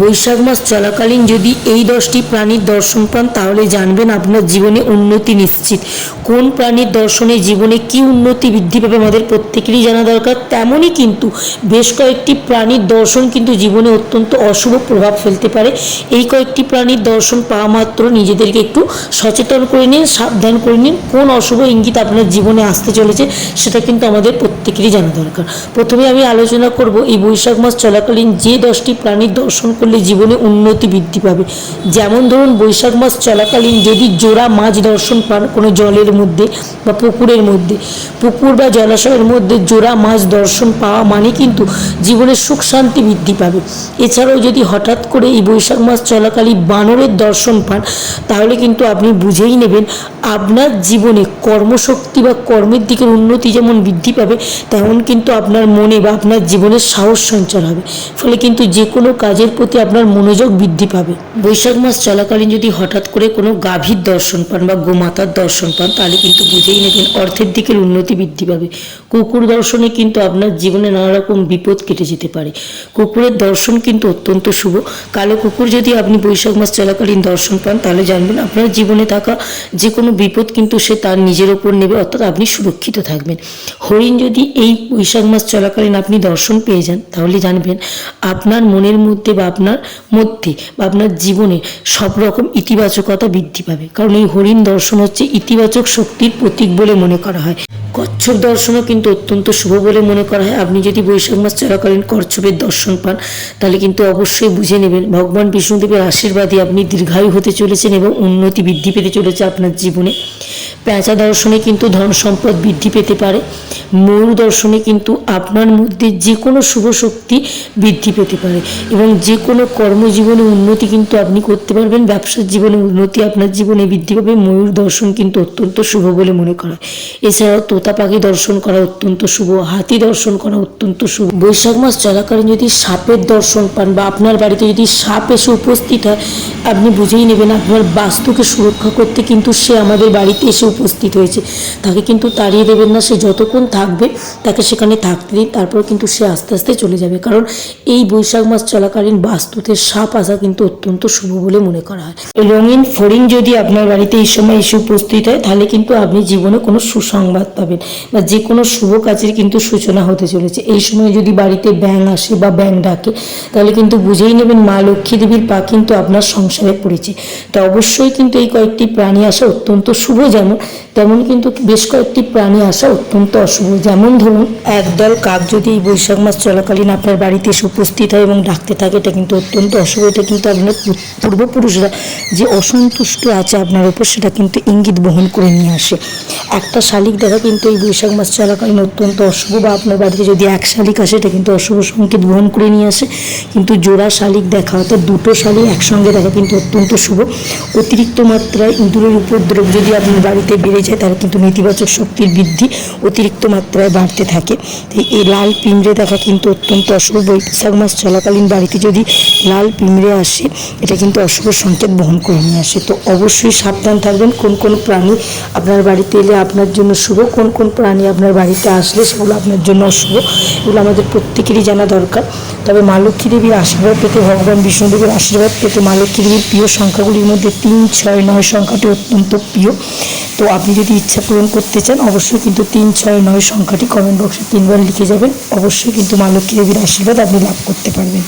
বৈশাখ মাস চলাকালীন যদি এই 10টি প্রাণীর দর্শন পান তাহলে জানবেন আপনার জীবনে উন্নতি নিশ্চিত। কোন প্রাণীর দর্শনে জীবনে কি উন্নতি বৃদ্ধি পাবে আমাদের প্রত্যেকেরই জানা দরকার। তেমনই কিন্তু বেশ কয়েকটি প্রাণীর দর্শন কিন্তু জীবনে অত্যন্ত অশুভ প্রভাব ফেলতে পারে। এই কয়েকটি প্রাণীর দর্শন পাওয়া মাত্র নিজেদেরকে একটু সচেতন করে নিন, সাবধান করে নিন। কোন অশুভ ইঙ্গিত আপনার জীবনে আসতে চলেছে সেটা কিন্তু আমাদের প্রত্যেকেরই জানা দরকার। প্রথমে আমি আলোচনা করব এই বৈশাখ মাস চলাকালীন যে 10টি প্রাণীর দর্শন করলে জীবনে উন্নতি বৃদ্ধি পাবে। যেমন ধরুন, বৈশাখ মাস চলাকালীন যদি জোড়া মাছ দর্শন পান কোনো জলের মধ্যে বা পুকুরের মধ্যে, পুকুর বা জলাশয়ের মধ্যে জোড়া মাছ দর্শন পাওয়া মানে কিন্তু জীবনে সুখ শান্তি বৃদ্ধি পাবে। এছাড়াও যদি হঠাৎ করে এই বৈশাখ মাস চলাকালীন বানরের দর্শন পান তাহলে কিন্তু আপনি বুঝেই নেবেন আপনার জীবনে কর্মশক্তি বা কর্মের দিকের উন্নতি যেমন বৃদ্ধি পাবে, তেমন কিন্তু আপনার মনে বা আপনার জীবনের সাহস সঞ্চার হবে। ফলে কিন্তু যে কোনো কাজের প্রতি আপনার মনোযোগ বৃদ্ধি পাবে। বৈশাখ মাস চলাকালীন যদি হঠাৎ করে কোনো গাভীর দর্শন পান বা গোমাতার দর্শন পান তাহলে কিন্তু বুঝেই নেবেন অর্থের দিকের উন্নতি বৃদ্ধি পাবে। কুকুর দর্শনে কিন্তু আপনার জীবনে নানা রকম বিপদ কেটে যেতে পারে। কুকুরের দর্শন কিন্তু অত্যন্ত শুভ। কালো কুকুর যদি আপনি বৈশাখ মাস চলাকালীন দর্শন পান তাহলে জানবেন আপনার জীবনে থাকা যে কোনো বিপদ কিন্তু সে তার নিজের ওপর নেবে, অর্থাৎ আপনি সুরক্ষিত থাকবেন। হরিণ যদি এই বৈশাখ মাস চলাকালীন আপনি দর্শন পেয়ে যান তাহলে জানবেন আপনার মনের মধ্যে বা আপনার জীবনে সব রকম ইতিবাচকতা বৃদ্ধি পাবে, কারণ এই হরিণ দর্শন হচ্ছে ইতিবাচক শক্তির প্রতীক বলে মনে করা হয়। কচ্ছপ দর্শনও কিন্তু অত্যন্ত শুভ বলে মনে করা হয়। আপনি যদি বৈশাখ মাস চলাকালীন কচ্ছপের দর্শন পান তাহলে কিন্তু অবশ্যই বুঝে নেবেন ভগবান বিষ্ণুদেবের আশীর্বাদে আপনি দীর্ঘায়ু হতে চলেছেন এবং উন্নতি বৃদ্ধি পেতে চলেছে আপনার জীবনে। পেঁচা দর্শনে কিন্তু ধন সম্পদ বৃদ্ধি পেতে পারে। ময়ূর দর্শনে কিন্তু আপনার মধ্যে যে কোনো শুভ শক্তি বৃদ্ধি পেতে পারে এবং যে কোনো কর্মজীবনে উন্নতি কিন্তু আপনি করতে পারবেন। ব্যবসার জীবনে উন্নতি আপনার জীবনে বৃদ্ধি পাবে। ময়ূর দর্শন কিন্তু অত্যন্ত শুভ বলে মনে করা হয়। এছাড়াও তোতা পাখি দর্শন করা অত্যন্ত শুভ, হাতি দর্শন করা অত্যন্ত শুভ। বৈশাখ মাস চলাকালীন যদি সাপের দর্শন পান বা আপনার বাড়িতে যদি সাপ এসে উপস্থিত হয়, আপনি বুঝেই নেবেন আপনার বাস্তুকে সুরক্ষা করতে কিন্তু সে আমাদের বাড়িতে এসে উপস্থিত হয়েছে। তাকে কিন্তু তাড়িয়ে দেবেন না, সে যতক্ষণ থাকবে তাকে সেখানে থাকতে দিন, তারপর কিন্তু সে আস্তে আস্তে চলে যাবে। কারণ এই বৈশাখ মাস চলাকালীন বাস্তুতে সাপ আসা কিন্তু অত্যন্ত শুভ বলে মনে করা হয়। রঙিন ফড়িং যদি আপনার বাড়িতে এই সময় এসে উপস্থিত হয় তাহলে কিন্তু আপনি জীবনে কোনো সুসংবাদ পাবেন বা যে কোনো শুভ কাজের কিন্তু সূচনা হতে চলেছে। এই সময় যদি বাড়িতে ব্যাঙ আসে বা ব্যাঙ ডাকে তাহলে কিন্তু বুঝেই নেবেন মা লক্ষ্মী দেবীর পা কিন্তু আপনার সংসারে পড়েছে। তো অবশ্যই কিন্তু এই কয়েকটি প্রাণী আসা অত্যন্ত শুভ, তেমন কিন্তু বেশ কয়েকটি প্রাণী আসা অত্যন্ত অশুভ। যেমন ধরুন, একদল কাক যদি এই বৈশাখ মাস চলাকালীন আপনার বাড়িতে এসে উপস্থিত হয় এবং ডাকতে থাকে, এটা কিন্তু অত্যন্ত অশুভ। এটা কিন্তু আপনার পূর্বপুরুষরা যে অসন্তুষ্ট আছে আপনার উপর সেটা কিন্তু ইঙ্গিত বহন করে নিয়ে আসে। একটা শালিক দেখা কিন্তু এই বৈশাখ মাস চলাকালীন অত্যন্ত অশুভ, বা আপনার বাড়িতে যদি এক শালিক আসে এটা কিন্তু অশুভ সংকেত বহন করে নিয়ে আসে। কিন্তু জোড়া শালিক দেখা, অর্থাৎ দুটো শালিক একসঙ্গে দেখা কিন্তু অত্যন্ত শুভ। অতিরিক্ত মাত্রায় ইঁদুরের উপদ্রব যদি আপনার বাড়িতে বেড়ে যায় তাহলে কিন্তু নেতিবাচক শক্তির বৃদ্ধি অতিরিক্ত মাত্রায় বাড়তে থাকে। এই লাল পিঁমড়ে দেখা কিন্তু অত্যন্ত অশুভ। বৈশাখ মাস চলাকালীন বাড়িতে যদি লাল পিঁমড়ে আসে এটা কিন্তু অশুভ সংকেত বহন করে নিয়ে আসে। তো অবশ্যই সাবধান থাকবেন কোন কোন প্রাণী আপনার বাড়িতে এলে আপনার জন্য শুভ, কোন কোন প্রাণী আপনার বাড়িতে আসলে সেগুলো আপনার জন্য অশুভ, এগুলো আমাদের প্রত্যেকেরই জানা দরকার। তবে মা লক্ষ্মী দেবীর আশীর্বাদ পেতে, ভগবান বিষ্ণুদেবের আশীর্বাদ পেতে মা লক্ষ্মী দেবীর প্রিয় সংখ্যাগুলির মধ্যে 3, 6, 9 সংখ্যাটি অত্যন্ত প্রিয়। তো আপনি যদি ইচ্ছা পূরণ করতে চান অবশ্যই কিন্তু 3, 6, 9 সংখ্যাটি কমেন্ট বক্সে 3বার লিখে যাবেন। অবশ্যই কিন্তু মা লক্ষ্মী দেবীর আশীর্বাদ আপনি লাভ করতে পারবেন।